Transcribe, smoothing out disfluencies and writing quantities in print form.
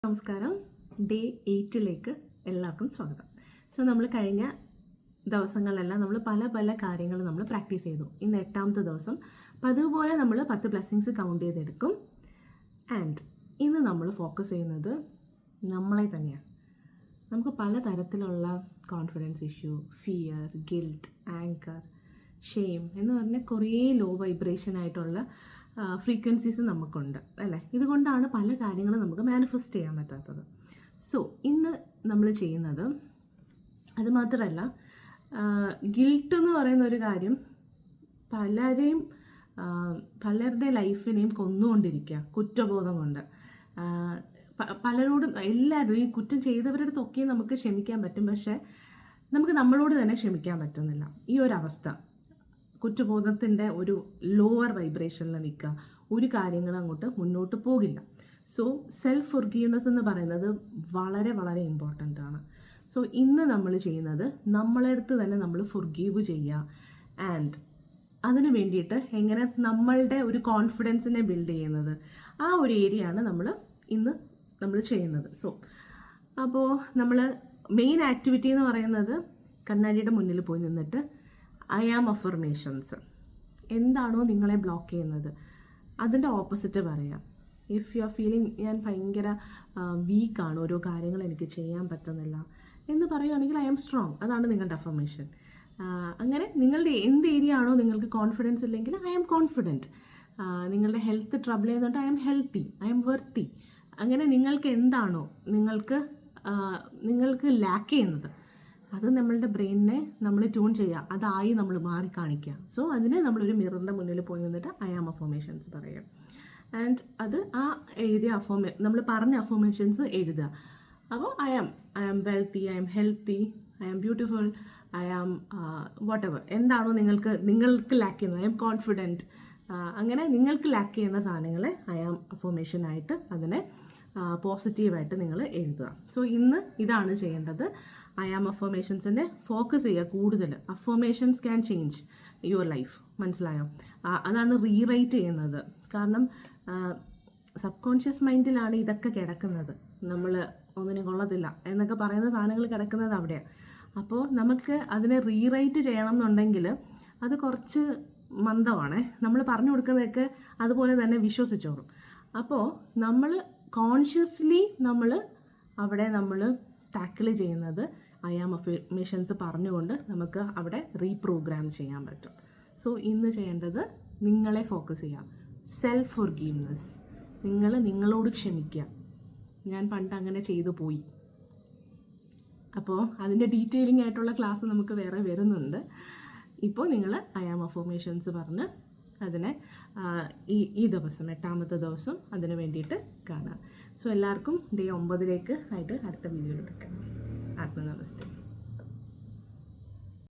നമസ്കാരം. ഡേ 8 എല്ലാവർക്കും സ്വാഗതം. സോ നമ്മൾ കഴിഞ്ഞ ദിവസങ്ങളിലെല്ലാം നമ്മൾ പല കാര്യങ്ങൾ നമ്മൾ പ്രാക്ടീസ് ചെയ്തു. ഇന്ന് 8ാമത്തെ ദിവസം. അപ്പം അതുപോലെ നമ്മൾ 10 ബ്ലെസ്സിങ്സ് കൗണ്ട് ചെയ്തെടുക്കും. ആൻഡ് ഇന്ന് നമ്മൾ ഫോക്കസ് ചെയ്യുന്നത് നമ്മളെ തന്നെയാണ്. നമുക്ക് പല തരത്തിലുള്ള confidence issue, fear, guilt, anchor, shame എന്ന് പറഞ്ഞാൽ കുറേ ലോ വൈബ്രേഷൻ ആയിട്ടുള്ള ഫ്രീക്വൻസീസ് നമുക്കുണ്ട് അല്ലേ. ഇതുകൊണ്ടാണ് പല കാര്യങ്ങളും നമുക്ക് മാനിഫെസ്റ്റ് ചെയ്യാൻ പറ്റാത്തത്. സോ ഇന്ന് നമ്മൾ ചെയ്യുന്നത് അതുമാത്രമല്ല, ഗിൽട്ട് എന്ന് പറയുന്ന ഒരു കാര്യം പലരുടെ ലൈഫിനെയും കൊന്നുകൊണ്ടിരിക്കുക കുറ്റബോധം കൊണ്ട്. പലരോടും എല്ലാവരും ഈ കുറ്റം ചെയ്തവരുടെ അടുത്തൊക്കെ നമുക്ക് ക്ഷമിക്കാൻ പറ്റും, പക്ഷേ നമുക്ക് നമ്മളോട് തന്നെ ക്ഷമിക്കാൻ പറ്റുന്നില്ല. ഈ ഒരു അവസ്ഥ കുറ്റബോധത്തിൻ്റെ ഒരു ലോവർ വൈബ്രേഷനിൽ നിൽക്കുക, ഒരു കാര്യങ്ങളും അങ്ങോട്ട് മുന്നോട്ട് പോകില്ല. സോ സെൽഫ് ഫൊർഗീവ്നെസ് എന്ന് പറയുന്നത് വളരെ ഇമ്പോർട്ടൻ്റ് ആണ്. സോ ഇന്ന് നമ്മൾ ചെയ്യുന്നത് നമ്മളടുത്ത് തന്നെ നമ്മൾ ഫൊർഗീവ് ചെയ്യുക. ആൻഡ് അതിന് വേണ്ടിയിട്ട് എങ്ങനെ നമ്മളുടെ ഒരു കോൺഫിഡൻസിനെ ബിൽഡ് ചെയ്യുന്നത്, ആ ഒരു ഏരിയ ആണ് നമ്മൾ ചെയ്യുന്നത്. സോ അപ്പോൾ നമ്മൾ മെയിൻ ആക്ടിവിറ്റി എന്ന് പറയുന്നത് കണ്ണാടിയുടെ മുന്നിൽ പോയി നിന്നിട്ട് ഐ ആം അഫർമേഷൻസ്, എന്താണോ നിങ്ങളെ ബ്ലോക്ക് ചെയ്യുന്നത് അതിൻ്റെ ഓപ്പോസിറ്റ് പറയാം. ഇഫ് യു ആർ ഫീലിംഗ് ഞാൻ ഭയങ്കര വീക്കാണ്, ഓരോ കാര്യങ്ങൾ എനിക്ക് ചെയ്യാൻ പറ്റുന്നില്ല എന്ന് പറയുകയാണെങ്കിൽ ഐ ആം സ്ട്രോങ്, അതാണ് നിങ്ങളുടെ അഫർമേഷൻ. അങ്ങനെ നിങ്ങളുടെ എന്ത് ഏരിയ ആണോ നിങ്ങൾക്ക് കോൺഫിഡൻസ് ഇല്ലെങ്കിൽ ഐ ആം കോൺഫിഡൻറ്റ്. നിങ്ങളുടെ ഹെൽത്ത് ട്രബിൾ ചെയ്യുന്നുണ്ട്, I am healthy, I am worthy. അങ്ങനെ നിങ്ങൾക്ക് എന്താണോ നിങ്ങൾക്ക് ലാക്ക് ചെയ്യുന്നത് അത് നമ്മളുടെ ബ്രെയിനിനെ നമ്മൾ ട്യൂൺ ചെയ്യുക, അതായി നമ്മൾ മാറി കാണിക്കുക. സോ അതിന് നമ്മളൊരു മിററിൻ്റെ മുന്നിൽ പോയി നിന്നിട്ട് ഐ ആം അഫർമേഷൻസ് പറയുക. ആൻഡ് അത് ആ എഴുതിയ നമ്മൾ പറഞ്ഞ അഫർമേഷൻസ് എഴുതുക. അപ്പോൾ I am wealthy, I am healthy, I am beautiful, I am whatever എന്താണോ നിങ്ങൾക്ക് ലാക്ക് ചെയ്യുന്നത്, ഐ ആം കോൺഫിഡൻറ്റ്. അങ്ങനെ നിങ്ങൾക്ക് ലാക്ക് ചെയ്യുന്ന സാധനങ്ങളെ ഐ ആം അഫർമേഷനായിട്ട് അതിനെ പോസിറ്റീവായിട്ട് നിങ്ങൾ എഴുതുക. സോ ഇന്ന് ഇതാണ് ചെയ്യേണ്ടത്. ഐ ആം അഫർമേഷൻസിൻ്റെ ഫോക്കസ് ചെയ്യുക കൂടുതൽ. Affirmations can change your life, മനസ്സിലായോ? അതാണ് റീറൈറ്റ് ചെയ്യുന്നത്. കാരണം സബ് കോൺഷ്യസ് മൈൻഡിലാണ് ഇതൊക്കെ കിടക്കുന്നത്. നമ്മൾ ഒന്നിനും കൊള്ളത്തില്ല എന്നൊക്കെ പറയുന്ന സാധനങ്ങൾ കിടക്കുന്നത് അവിടെയാണ്. അപ്പോൾ നമുക്ക് അതിനെ റീറൈറ്റ് ചെയ്യണം എന്നുണ്ടെങ്കിൽ അത് കുറച്ച് മന്ദമാണ്. നമ്മൾ പറഞ്ഞു കൊടുക്കുന്നതൊക്കെ അതുപോലെ തന്നെ വിശ്വസിച്ചോളും. അപ്പോൾ നമ്മൾ കോൺഷ്യസ്ലി നമ്മൾ ടാക്കിൾ ചെയ്യുന്നത് ഐ ആം അഫർമേഷൻസ് പറഞ്ഞുകൊണ്ട് നമുക്ക് അവിടെ റീപ്രോഗ്രാം ചെയ്യാൻ പറ്റും. സോ ഇന്ന് ചെയ്യേണ്ടത് നിങ്ങളെ ഫോക്കസ് ചെയ്യുക, സെൽഫ് ഫൊർഗീവ്നെസ്. നിങ്ങളോട് ക്ഷമിക്കുക. ഞാൻ പണ്ട് അങ്ങനെ ചെയ്തു പോയി. അപ്പോൾ അതിൻ്റെ ഡീറ്റെയിലിംഗ് ആയിട്ടുള്ള ക്ലാസ് നമുക്ക് വേറെ വരുന്നുണ്ട്. ഇപ്പോൾ നിങ്ങൾ ഐ ആം അഫർമേഷൻസ് പറഞ്ഞ് അതിനെ ഈ ദിവസം 8ാമത്തെ ദിവസം അതിന് വേണ്ടിയിട്ട് കാണുക. സോ എല്ലാവർക്കും ഡേ 9 ആയിട്ട് അടുത്ത വീഡിയോയിൽ എടുക്കാം. ആത്മനമസ്തേ.